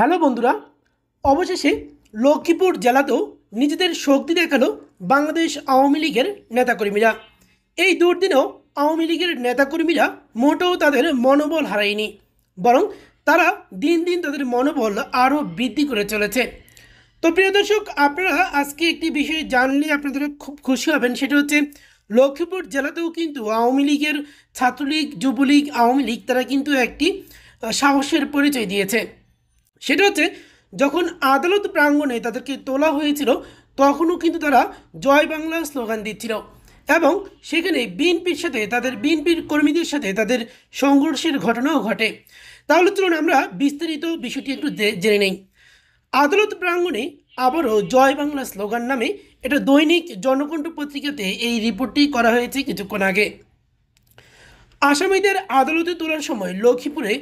Hello বন্ধুরা, অবশেষে লক্ষ্মীপুর জেলাতেও নিজেদের শক্তি দেখালো বাংলাদেশ আওয়ামী লীগের নেতাকর্মীরা। এই দুর্দিনেও আওয়ামী লীগের নেতাকর্মীরা মোটেও তাদের মনোবল হারায়নি, বরং তারা দিন দিন তাদের মনোবল আরও বৃদ্ধি করে চলেছে। তো প্রিয় দর্শক, আপনারা আজকে একটি বিষয় জানলে আপনাদের খুব খুশি হবেন, সেটা হচ্ছে লক্ষ্মীপুর জেলাতেও কিন্তু আওয়ামী লীগের ছাত্রলীগ, যুবলীগ, আওয়ামী লীগ তারা কিন্তু একটি সাহসের পরিচয় দিয়েছে। সেটা হচ্ছে যখন আদালত প্রাঙ্গণে তাদেরকে তোলা হয়েছিল তখনও কিন্তু তারা জয় বাংলা স্লোগান দিচ্ছিল এবং সেখানে বিএনপির সাথে তাদের বিএনপির কর্মীদের সাথে তাদের সংঘর্ষের ঘটনাও ঘটে। তাহলে চলুন আমরা বিস্তারিত বিষয়টি একটু জেনে নেই। আদালত প্রাঙ্গণে আবারও জয় বাংলা স্লোগান নামে এটা দৈনিক জনকণ্ঠ পত্রিকাতে এই রিপোর্টটি করা হয়েছে কিছুক্ষণ আগে। আসামিদের আদালতে তোলার সময় লক্ষ্মীপুরে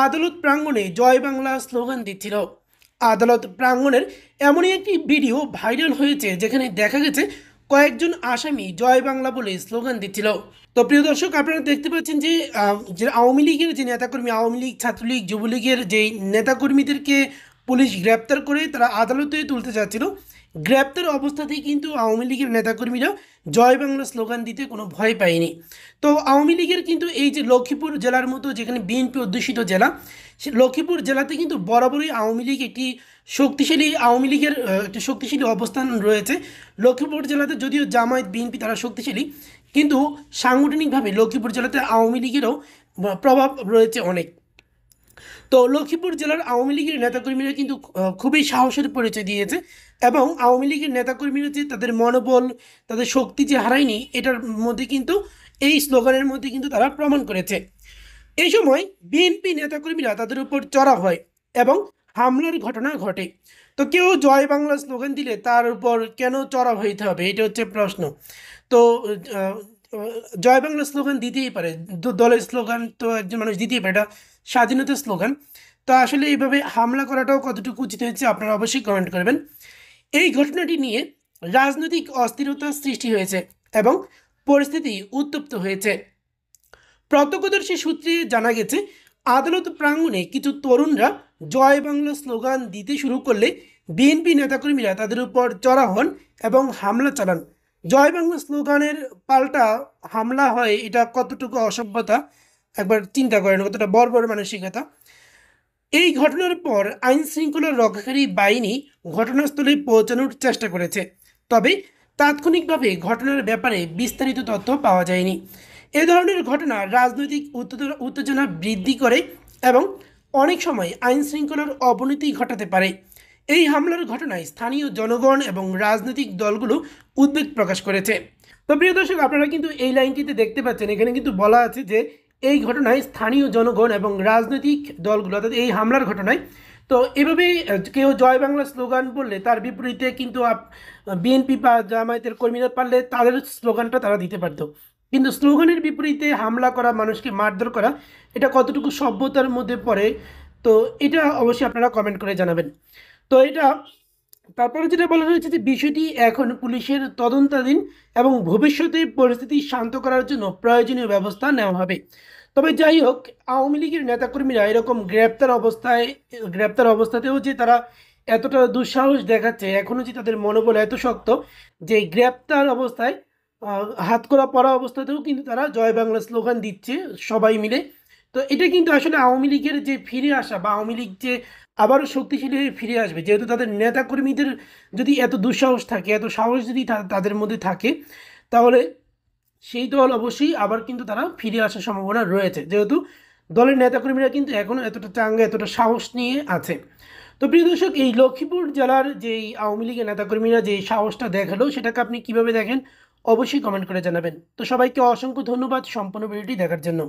আদালত প্রাঙ্গণে জয় বাংলা স্লোগান দিচ্ছিল। আদালত প্রাঙ্গণের এমনই একটি ভিডিও ভাইরাল হয়েছে যেখানে দেখা গেছে কয়েকজন আসামি জয় বাংলা বলে স্লোগান দিচ্ছিল। তো প্রিয় দর্শক, আপনারা দেখতে পাচ্ছেন যে আওয়ামী লীগের যে নেতাকর্মী, আওয়ামী লীগ, ছাত্রলীগ, যুবলীগের যেই নেতাকর্মীদেরকে পুলিশ গ্রেপ্তার করে তারা আদালতে তুলতে যাচ্ছিল, গ্রেপ্তার অবস্থাতেই কিন্তু আওয়ামী লীগের নেতাকর্মীরা জয় বাংলা স্লোগান দিতে কোনো ভয় পায়নি। তো আওয়ামী লীগের কিন্তু এই যে লক্ষ্মীপুর জেলার মতো যেখানে বিএনপি অধ্যুষিত জেলা, সে লক্ষ্মীপুর জেলাতে কিন্তু বরাবরই আওয়ামী লীগ একটি শক্তিশালী, আওয়ামী লীগের একটি শক্তিশালী অবস্থান রয়েছে। লক্ষ্মীপুর জেলাতে যদিও জামায়াত, বিএনপি তারা শক্তিশালী, কিন্তু সাংগঠনিকভাবে লক্ষ্মীপুর জেলাতে আওয়ামী লীগেরও প্রভাব রয়েছে অনেক। তো লক্ষ্মীপুর জেলার আওয়ামী লীগের নেতাকর্মীরা কিন্তু খুবই সাহসের পরিচয় দিয়েছে এবং আওয়ামী লীগের নেতাকর্মীরা যে তাদের মনোবল, তাদের শক্তি যে হারায়নি, এটার মধ্যে কিন্তু এই স্লোগানের মধ্যে কিন্তু তারা প্রমাণ করেছে। এই সময় বিএনপি নেতাকর্মীরা তাদের উপর চড়া হয় এবং হামলার ঘটনা ঘটে। তো কেউ জয় বাংলা স্লোগান দিলে তার উপর কেন চড়া হইতে হবে, এটা হচ্ছে প্রশ্ন। তো আহ, জয় বাংলা স্লোগান দিতেই পারে, দলের স্লোগান তো একজন মানুষ দিতেই পারে, এটা স্বাধীনতার স্লোগান। তো আসলে এইভাবে হামলা করাটাও কতটুকু উচিত হয়েছে আপনারা অবশ্যই কমেন্ট করবেন। এই ঘটনাটি নিয়ে রাজনৈতিক অস্থিরতা সৃষ্টি হয়েছে এবং পরিস্থিতি উত্তপ্ত হয়েছে। প্রত্যক্ষদর্শী সূত্রে জানা গেছে আদালত প্রাঙ্গণে কিছু তরুণরা জয় বাংলা স্লোগান দিতে শুরু করলে বিএনপি নেতাকর্মীরা তাদের উপর চড়া হন এবং হামলা চালান। জয় বাংলা স্লোগানের পাল্টা হামলা হয়, এটা কতটুকু অসভ্যতা একবার চিন্তা করেন, কতটা বর্বর মানসিকতা। এই ঘটনার পর আইন শৃঙ্খলা রক্ষাকারী বাহিনী ঘটনাস্থলে পৌঁছানোর চেষ্টা করেছে, তবে তাৎক্ষণিকভাবে ঘটনার ব্যাপারে বিস্তারিত তথ্য পাওয়া যায়নি। এ ধরনের ঘটনা রাজনৈতিক উত্তেজনা বৃদ্ধি করে এবং অনেক সময় আইন শৃঙ্খলার অবনতি ঘটাতে পারে। এই হামলার ঘটনায় স্থানীয় জনগণ এবং রাজনৈতিক দলগুলো উদ্বেগ প্রকাশ করেছে। তো প্রিয় দর্শক, আপনারা কিন্তু এই লাইনটিতে দেখতে পাচ্ছেন, এখানে কিন্তু বলা আছে যে এই ঘটনায় স্থানীয় জনগণ এবং রাজনৈতিক দলগুলো, অর্থাৎ এই হামলার ঘটনায়, তো এভাবে কেউ জয় বাংলা স্লোগান বললে তার বিপরীতে কিন্তু বিএনপি বা জামায়াতের কর্মীরা পারলে তাদের স্লোগানটা তারা দিতে পারতো, কিন্তু স্লোগানের বিপরীতে হামলা করা, মানুষকে মারধর করা, এটা কতটুকু সভ্যতার মধ্যে পড়ে, তো এটা অবশ্যই আপনারা কমেন্ট করে জানাবেন। তো এটা তারপরে যেটা বলা হয়েছে যে বিষয়টি এখন পুলিশের তদন্তাধীন এবং ভবিষ্যতে পরিস্থিতি শান্ত করার জন্য প্রয়োজনীয় ব্যবস্থা নেওয়া হবে। তবে যাই হোক, আওয়ামী লীগের নেতাকর্মীরা এরকম গ্রেপ্তার অবস্থাতেও যে তারা এতটা দুঃসাহস দেখাচ্ছে, এখনও যে তাদের মনোবল এত শক্ত যে গ্রেপ্তার অবস্থায়, হাত করা পড়া অবস্থাতেও কিন্তু তারা জয় বাংলা স্লোগান দিচ্ছে সবাই মিলে। তো এটা কিন্তু আসলে আওয়ামী লীগের যে ফিরে আসা বা আওয়ামী লীগ যে আবারও শক্তিশালী হয়ে ফিরে আসবে, যেহেতু তাদের নেতাকর্মীদের যদি এত দুঃসাহস থাকে, এত সাহস যদি তাদের মধ্যে থাকে, তাহলে সেই দল অবশ্যই আবার কিন্তু তারা ফিরে আসার সম্ভাবনা রয়েছে, যেহেতু দলের নেতাকর্মীরা কিন্তু এখনও এতটা চাঙ্গা, এতটা সাহস নিয়ে আছে। তো প্রিয় দর্শক, এই লক্ষ্মীপুর জেলার যেই আওয়ামী লীগের নেতাকর্মীরা যে সাহসটা দেখালো, সেটাকে আপনি কিভাবে দেখেন অবশ্যই কমেন্ট করে জানাবেন। তো সবাইকে অসংখ্য ধন্যবাদ সম্পূর্ণ ভিডিওটি দেখার জন্য।